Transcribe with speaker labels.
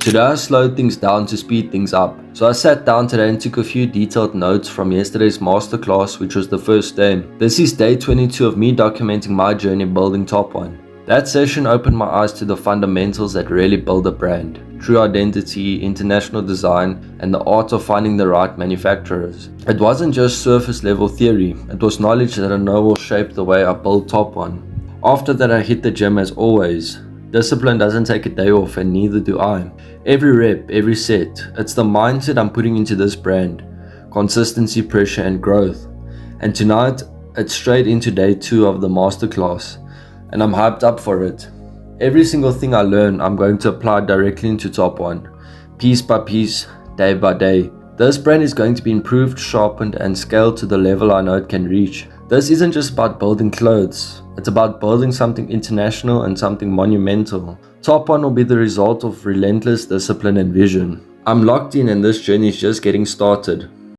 Speaker 1: Today I slowed things down to speed things up. So I sat down today and took a few detailed notes from yesterday's masterclass, which was the first day. This is day 22 of me documenting my journey building Top One. That session opened my eyes to the fundamentals that really build a brand: true identity, international design, and the art of finding the right manufacturers. It wasn't just surface level theory, it was knowledge that I know will shape the way I build Top One. After that I hit the gym as always. Discipline doesn't take a day off, and neither do I. Every rep, every set, it's the mindset I'm putting into this brand. Consistency, pressure, and growth. And tonight, it's straight into day 2 of the masterclass, and I'm hyped up for it. Every single thing I learn, I'm going to apply directly into Top One, piece by piece, day by day. This brand is going to be improved, sharpened, and scaled to the level I know it can reach. This isn't just about building clothes, it's about building something international and something monumental. Top One will be the result of relentless discipline and vision. I'm locked in and this journey is just getting started.